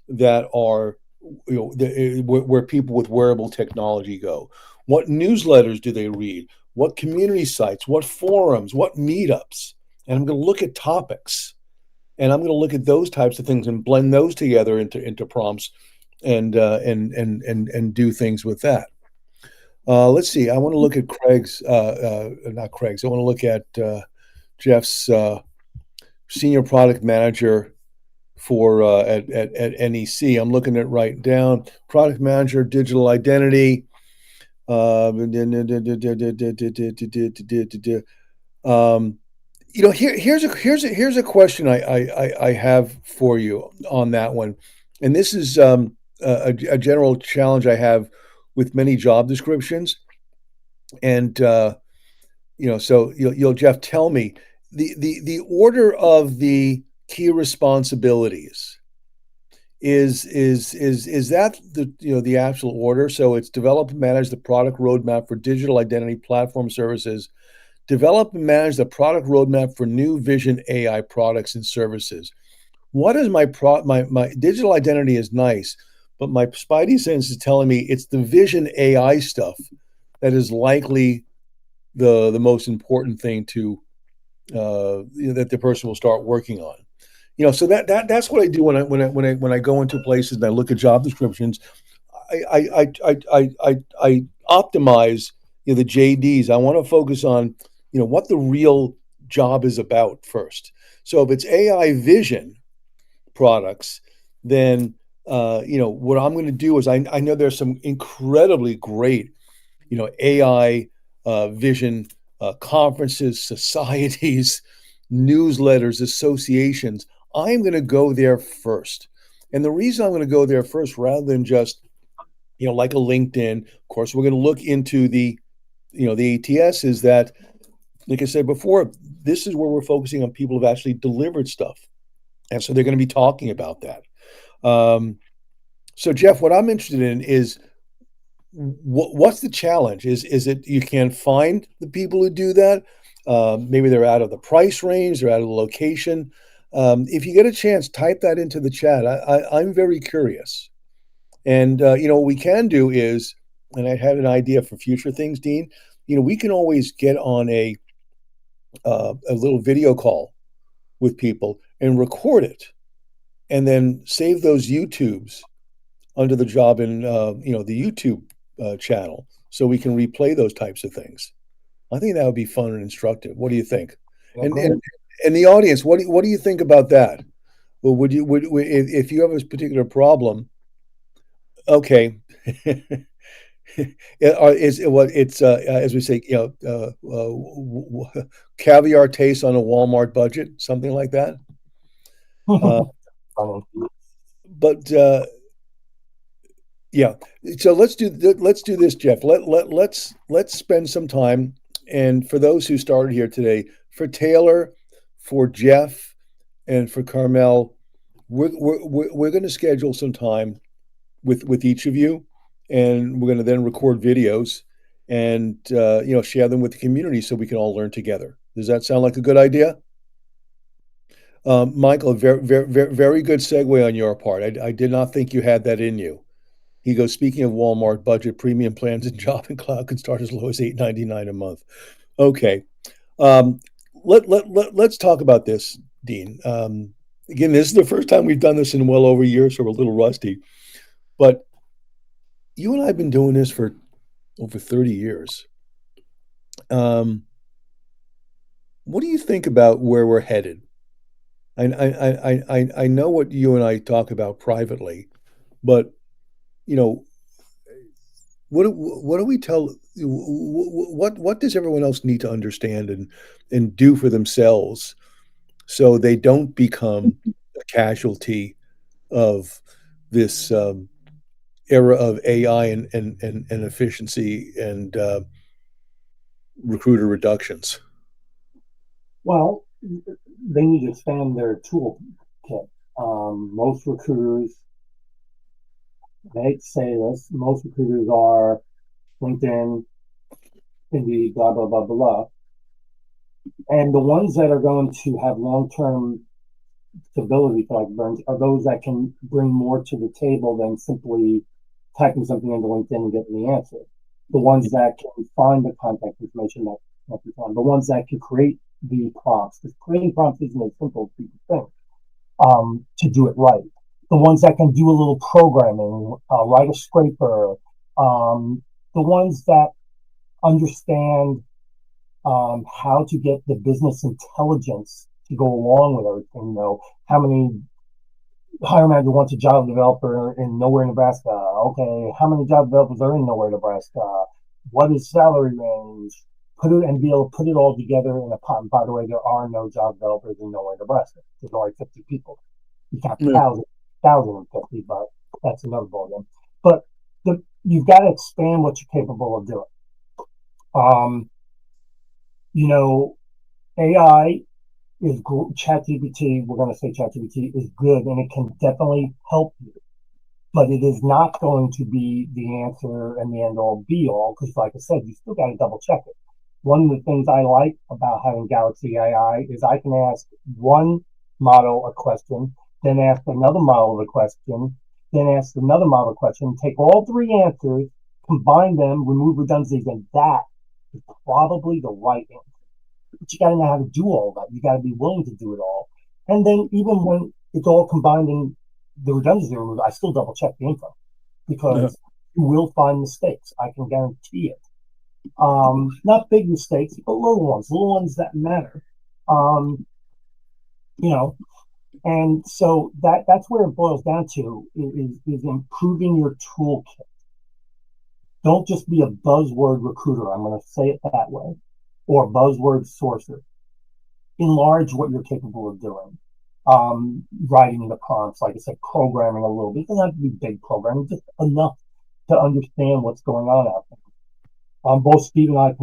that are where people with wearable technology go. What newsletters do they read? What community sites? What forums? What meetups? And I'm going to look at topics, and I'm going to look at those types of things and blend those together into prompts, and do things with that. Let's see. I want to look at Craig's, not Craig's. I want to look at Jeff's senior product manager for at NEC. I'm looking at right down product manager, digital identity. Here's a question I have for you on that one, and this is a general challenge I have with many job descriptions, and so you'll Jeff, tell me the order of the key responsibilities is that the actual order? So it's develop and manage the product roadmap for digital identity platform services, develop and manage the product roadmap for new vision AI products and services. What is my digital identity is nice, but my spidey sense is telling me it's the vision AI stuff that is likely the most important thing to that the person will start working on. So that's what I do when I go into places and I look at job descriptions. I optimize the JDs. I want to focus on what the real job is about first. So if it's AI vision products, then what I'm going to do is I know there's some incredibly great AI vision conferences, societies, newsletters, associations. I'm going to go there first. And the reason I'm going to go there first, rather than just, like a LinkedIn, of course, we're going to look into the ATS, is that, like I said before, this is where we're focusing on people who've actually delivered stuff. And so they're going to be talking about that. So Jeff, what I'm interested in is what's the challenge? Is it you can't find the people who do that? Maybe they're out of the price range, they're out of the location. If you get a chance, type that into the chat. I'm very curious. And what we can do is, and I had an idea for future things, Dean. We can always get on a little video call with people and record it, and then save those YouTubes under the job in the YouTube channel, so we can replay those types of things. I think that would be fun and instructive. What do you think? Yeah, And the audience, what do you think about that? Well, would if you have a particular problem? Okay. Is what it's as we say, caviar taste on a Walmart budget, something like that. But yeah, so let's do this, Jeff. Let's spend some time, and for those who started here today, for Taylor, for Jeff, and for Carmel, we're going to schedule some time with each of you, and we're going to then record videos and share them with the community so we can all learn together. Does that sound like a good idea? Michael, very, very, very good segue on your part. I did not think you had that in you. He goes, speaking of Walmart budget, premium plans in Jobin.cloud can start as low as $8.99 a month. Okay. Um, let's talk about this, Dean. Again, this is the first time we've done this in well over a year, so we're a little rusty. But you and I have been doing this for over 30 years. What do you think about where we're headed? I know what you and I talk about privately, but you know, what do we tell? What does everyone else need to understand and do for themselves so they don't become a casualty of this era of AI and efficiency and recruiter reductions? Well, they need to expand their toolkit. Most recruiters, I hate to say this, most recruiters are LinkedIn, Indeed, blah, blah, blah, blah. And the ones that are going to have long-term stability for like burns are those that can bring more to the table than simply typing something into LinkedIn and getting the answer. The ones that can find the contact information that you find, the ones that can create the prompts, because creating prompts isn't as simple as people think, to do it right. The ones that can do a little programming, write a scraper, the ones that understand how to get the business intelligence to go along with everything. You know, how many hiring manager wants a Java developer in Nowhere, Nebraska? Okay, how many Java developers are in Nowhere, Nebraska? What is salary range? Put it and be able to put it all together in a pot. And by the way, there are no Java developers in Nowhere, Nebraska. There's only 50 people. You count Yeah. 1,050, but that's another ballgame. But you've got to expand what you're capable of doing. You know, AI is ChatGPT. We're going to say ChatGPT is good, and it can definitely help you, but it is not going to be the answer and the end all be all. Because, like I said, you still got to double check it. One of the things I like about having Galaxy AI is I can ask one model a question, then ask another model a question, then ask another model a question, take all three answers, combine them, remove redundancies, and that is probably the right answer. But you got to know how to do all that. You got to be willing to do it all. And then even when it's all combined and the redundancy removed, I still double check the info because you will find mistakes. I can guarantee it. Not big mistakes, but little ones that matter. You know, and so that's where it boils down to is improving your toolkit. Don't just be a buzzword recruiter. I'm going to say it that way, or buzzword sourcer. Enlarge what you're capable of doing. Writing the prompts, like I said, programming a little bit. It doesn't have to be big programming, just enough to understand what's going on out there. Both Steve and I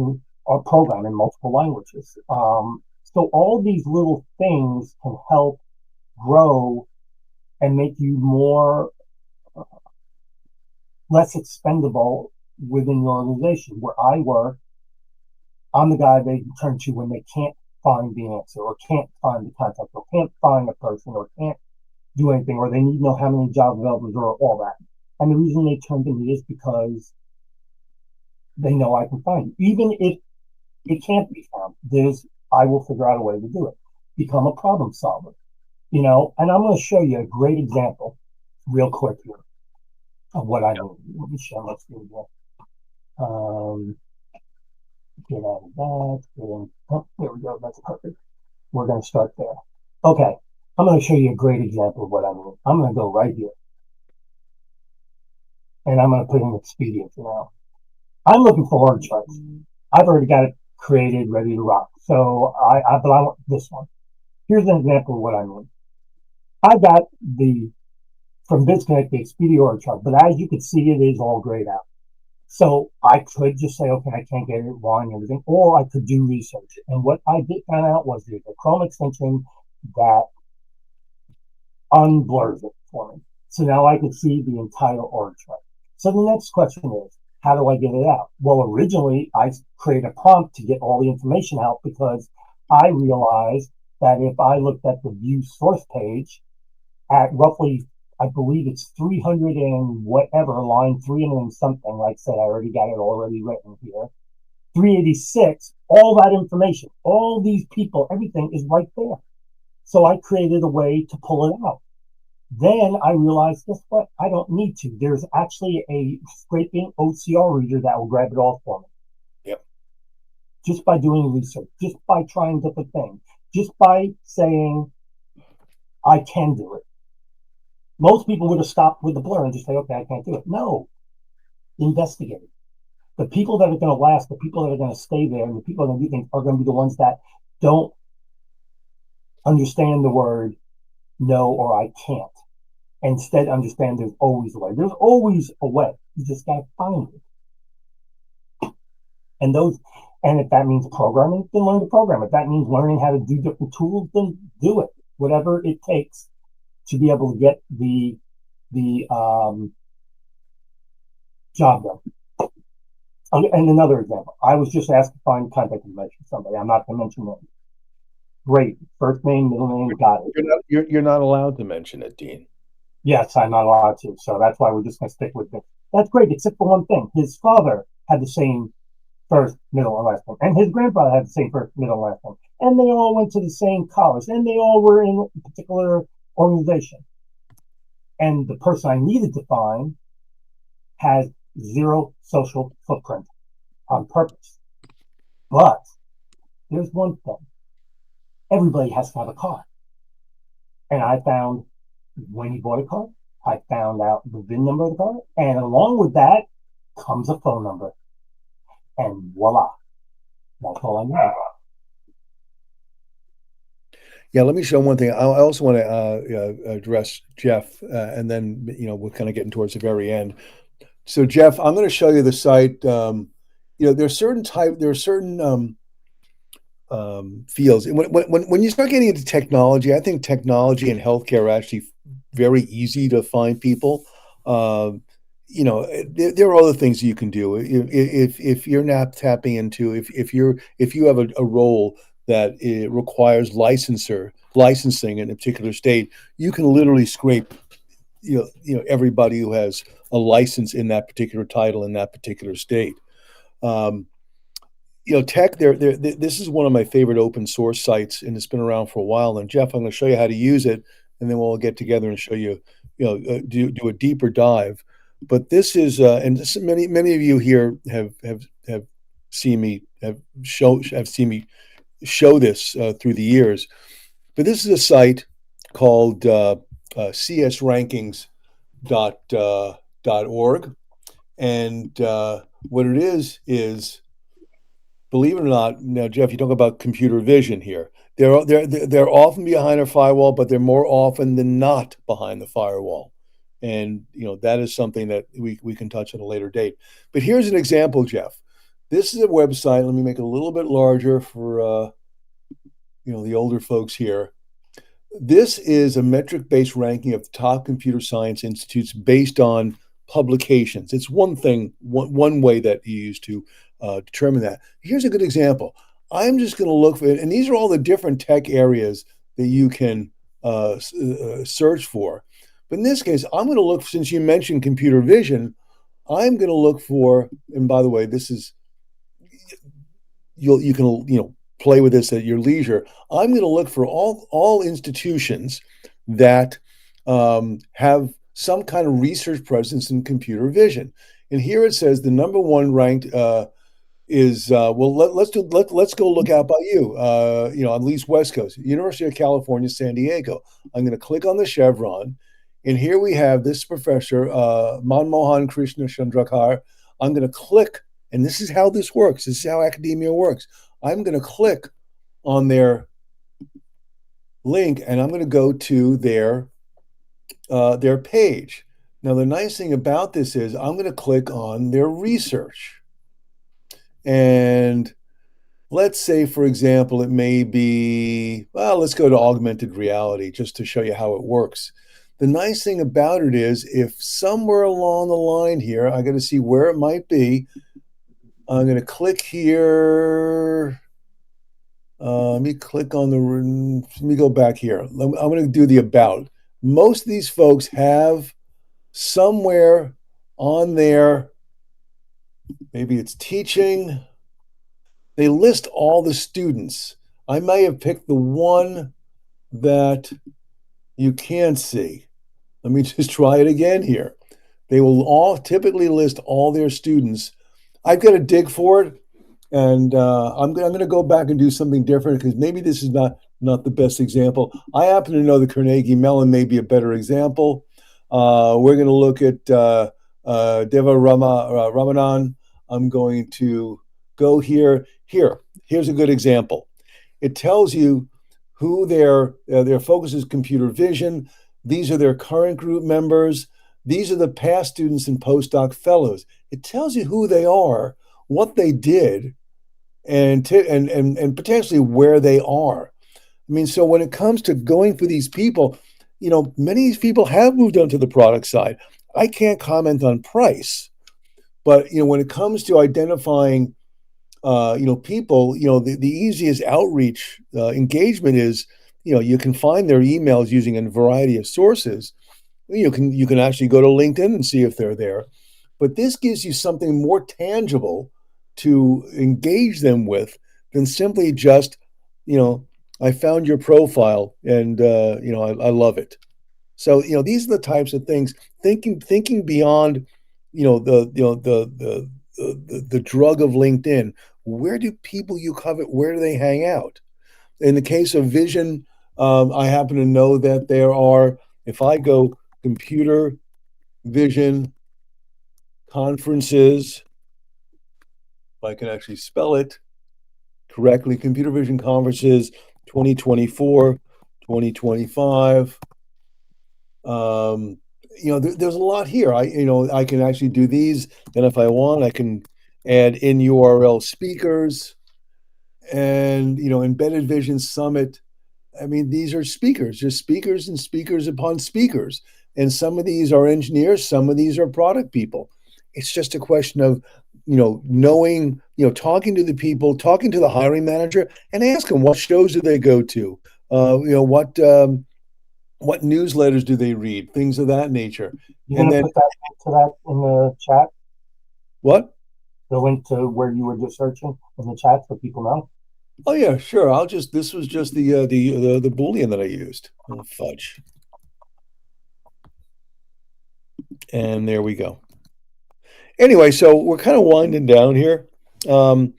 are programming in multiple languages. So all these little things can help grow and make you less expendable within your organization. Where I work, I'm the guy they turn to when they can't find the answer or can't find the contact or can't find a person or can't do anything or they need to know how many job developers or all that. And the reason they turn to me is because they know I can find it. Even if it can't be found, I will figure out a way to do it. Become a problem solver, you know. And I'm going to show you a great example real quick here of what I mean. Let me show. Let's do that. Get out of that. Oh, there we go. That's perfect. We're going to start there. Okay. I'm going to show you a great example of what I mean. I'm going to go right here. And I'm going to put in Expedia for now. I'm looking for org charts. I've already got it created, ready to rock. So but I want this one. Here's an example of what I mean. I got from BizConnect, the Expedia org chart, but as you can see, it is all grayed out. So I could just say, okay, I can't get it, why and everything, or I could do research. And what I did find out was there's a Chrome extension that unblurs it for me. So now I can see the entire org chart. So the next question is, how do I get it out? Well, originally I created a prompt to get all the information out because I realized that if I looked at the view source page at roughly, I believe it's 300 and whatever, line 300 and something, like I said, I already got it already written here, 386, all that information, all these people, everything is right there. So I created a way to pull it out. Then I realized, guess what? I don't need to. There's actually a scraping OCR reader that will grab it all for me. Yep. Just by doing research, just by trying different things, just by saying, I can do it. Most people would have stopped with the blur and just say, okay, I can't do it. No, investigate. The people that are going to last, the people that are going to stay there, and the people that are going to be the ones that don't understand the word no or I can't. Instead, understand there's always a way. There's always a way. You just got to find it. And if that means programming, then learn to program. If that means learning how to do different tools, then do it. Whatever it takes to be able to get the job done. And another example, I was just asked to find contact information for somebody. I'm not going to mention names. Great, first name, middle name, got it. You're not allowed to mention it, Dean. Yes, I'm not allowed to, so that's why we're just going to stick with this. That's great, except for one thing. His father had the same first, middle, and last name, and his grandfather had the same first, middle, and last name, and they all went to the same college, and they all were in a particular organization. And the person I needed to find has zero social footprint on purpose. But there's one thing. Everybody has to have a car. And I found when he bought a car, I found out the VIN number of the car, and along with that comes a phone number. And voila, that's all I need. Yeah, let me show one thing. I also want to address Jeff, and then we're kind of getting towards the very end. So, Jeff, I'm going to show you the site. There's certain fields. And when you start getting into technology, I think technology and healthcare are actually very easy to find people. There are other things you can do if you're not tapping into if you have a role that it requires licensing in a particular state, you can literally scrape everybody who has a license in that particular title in that particular state. Tech. This is one of my favorite open source sites, and it's been around for a while. And Jeff, I'm going to show you how to use it, and then we'll get together and show you, do a deeper dive. But this is, and many of you here have seen me seen me show this through the years. But this is a site called csrankings.org, and what it is, believe it or not, now Jeff, you talk about computer vision here. They're often behind a firewall, but they're more often than not behind the firewall, and that is something that we can touch on a later date. But here's an example, Jeff. This is a website. Let me make it a little bit larger for the older folks here. This is a metric-based ranking of the top computer science institutes based on publications. It's one way that you use to determine that. Here's a good example. I'm just going to look for it, and these are all the different tech areas that you can search for. But in this case, I'm going to look, since you mentioned computer vision, I'm going to look for, and by the way, this is, you can play with this at your leisure. I'm going to look for all institutions that have some kind of research presence in computer vision. And here it says the number one ranked is let's go look out by you. On least West Coast, University of California, San Diego. I'm going to click on the chevron, and here we have this professor, Manmohan Krishna Chandrakar. I'm going to click, and this is how this works. This is how academia works. I'm going to click on their link, and I'm going to go to their page. Now, the nice thing about this is I'm going to click on their research. And let's say, for example, it may be, let's go to augmented reality just to show you how it works. the nice thing about it is if somewhere along the line here, I got to see where it might be. I'm going to click here. Let me click on the, let me go back here. I'm going to do the about. Most of these folks have somewhere on there, maybe it's teaching. They list all the students. I may have picked the one that you can see. Let me just try it again here. They will all typically list all their students. I've got to dig for it, and I'm going to go back and do something different because maybe this is not the best example. I happen to know the Carnegie Mellon may be a better example. We're going to look at Deva Ramanan. I'm going to go here. Here's a good example. It tells you who their focus is computer vision. These are their current group members. These are the past students and postdoc fellows. It tells you who they are, what they did, and potentially where they are. I mean, so when it comes to going for these people, many of these people have moved on to the product side. I can't comment on price, but when it comes to identifying people, the easiest outreach engagement is, you can find their emails using a variety of sources. You can actually go to LinkedIn and see if they're there. But this gives you something more tangible to engage them with than simply just, I found your profile and I love it. So these are the types of things. Thinking beyond, the drug of LinkedIn. Where do people you covet? Where do they hang out? In the case of vision, I happen to know that there are. If I go computer vision conferences, if I can actually spell it correctly, computer vision conferences 2024, 2025. There's a lot here. I can actually do these. Then if I want, I can add in URL speakers and, Embedded Vision Summit. I mean, these are speakers, just speakers and speakers upon speakers. And some of these are engineers, some of these are product people. It's just a question of, knowing, talking to the people, talking to the hiring manager and ask them what shows do they go to? What newsletters do they read? Things of that nature. You're going to put that to that in the chat? What? The link to where you were just searching in the chat so people know? Oh yeah, sure. This was just the Boolean that I used. Oh, fudge. And there we go. Anyway, so we're kind of winding down here. We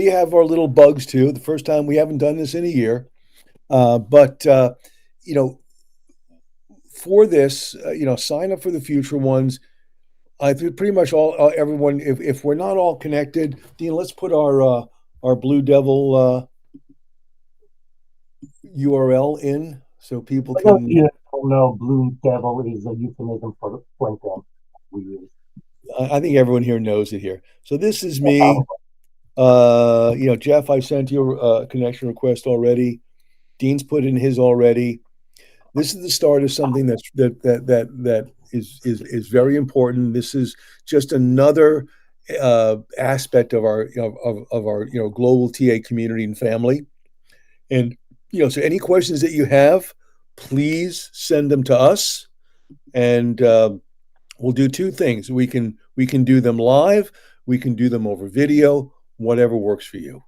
have our little bugs too. The first time we haven't done this in a year. But for this, sign up for the future ones. I think pretty much everyone. If we're not all connected, Dean, let's put our Blue Devil URL in so people can. No, Blue Devil is a euphemism for LinkedIn. I think everyone here knows it here. So this is me. Jeff, I sent you a connection request already. Dean's put in his already. This is the start of something that is very important. This is just another aspect of our of our global TA community and family. And so any questions that you have, please send them to us, and we'll do two things. We can do them live. We can do them over video. Whatever works for you.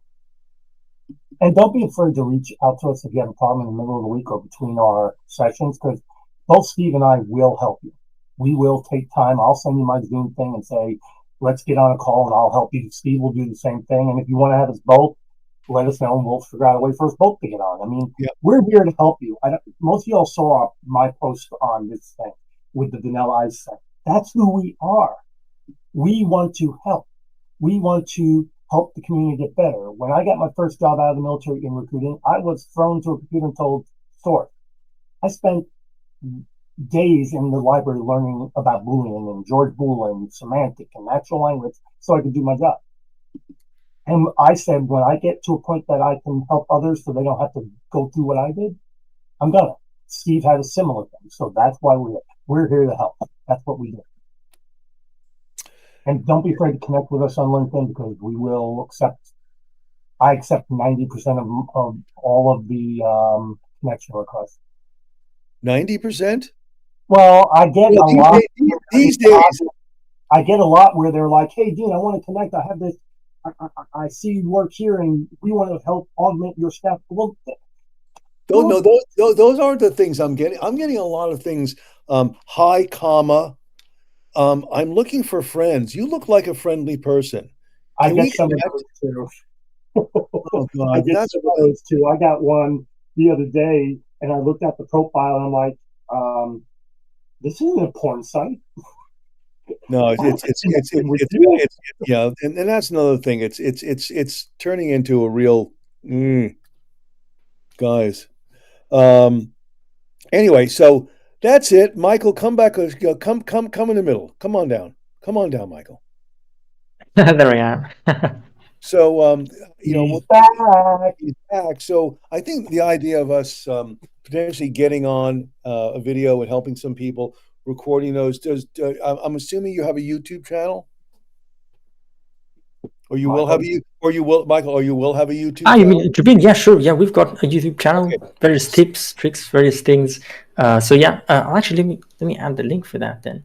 And don't be afraid to reach out to us if you have a problem in the middle of the week or between our sessions, because both Steve and I will help you. We will take time. I'll send you my Zoom thing and say, let's get on a call and I'll help you. Steve will do the same thing. And if you want to have us both, let us know and we'll figure out a way for us both to get on. I mean, We're here to help you. Most of y'all saw my post on this thing with the Vanilla Ice thing. That's who we are. We want to help. We want to help the community get better. When I got my first job out of the military in recruiting, I was thrown to a computer and told, "Source." I spent days in the library learning about Boolean and George Boole and semantic and natural language so I could do my job. And I said, when I get to a point that I can help others so they don't have to go through what I did, I'm gonna. Steve had a similar thing. So that's why we're here to help. That's what we do. And don't be afraid to connect with us on LinkedIn, because we will I accept 90% of all of the connection requests. 90%? Well, I get Well, a lot. these days, I get a lot where they're like, "Hey, Dean, I want to connect. I have this. I see you work here, and we want to help augment your staff." Well, no, those aren't the things I'm getting. I'm getting a lot of things. Hi, comma. I'm looking for friends. You look like a friendly person. I Can we get some of connect? those too. Oh I God, get that's some of those too. I got one the other day, and I looked at the profile, and I'm like, "This isn't a porn site." no, With you. it's yeah, and that's another thing. It's turning into a real guys. Um, anyway, so that's it. Michael, come back. Come in the middle. Come on down, Michael. There I am. So He's back. he's back. So I think the idea of us potentially getting on a video and helping some people recording those. I'm assuming you have a YouTube channel, or you will Michael, have or you will, Michael, or you will have a YouTube You channel. mean Jobin? Yeah, sure. Yeah, we've got a YouTube channel, Okay. various tips, tricks, various things. So yeah, I'll actually let me add the link for that then.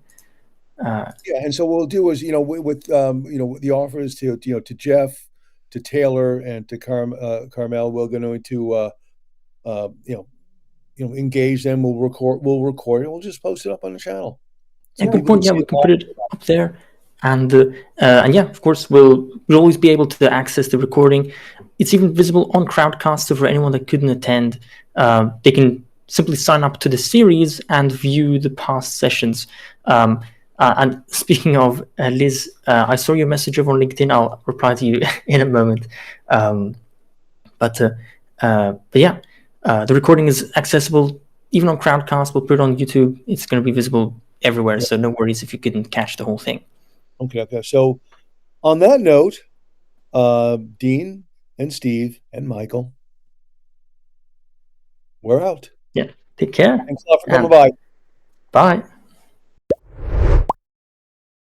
Yeah, and so what we'll do is, with the offers to to Jeff, to Taylor, and to Carmel, we're going to engage them. We'll record, and we'll just post it up on the channel so Yeah, good people can point. Yeah, see we it can put all. it up there, and yeah, of course, we'll always be able to access the recording. It's even visible on Crowdcast, so for anyone that couldn't attend, they can simply sign up to the series and view the past sessions. And speaking of Liz, I saw your message over on LinkedIn. I'll reply to you in a moment. But yeah, the recording is accessible even on Crowdcast. We'll put it on YouTube. It's going to be visible everywhere, so no worries if you couldn't catch the whole thing. Okay. So on that note, Dean and Steve and Michael, we're out. Yeah, take care. Thanks a lot for coming And by. bye.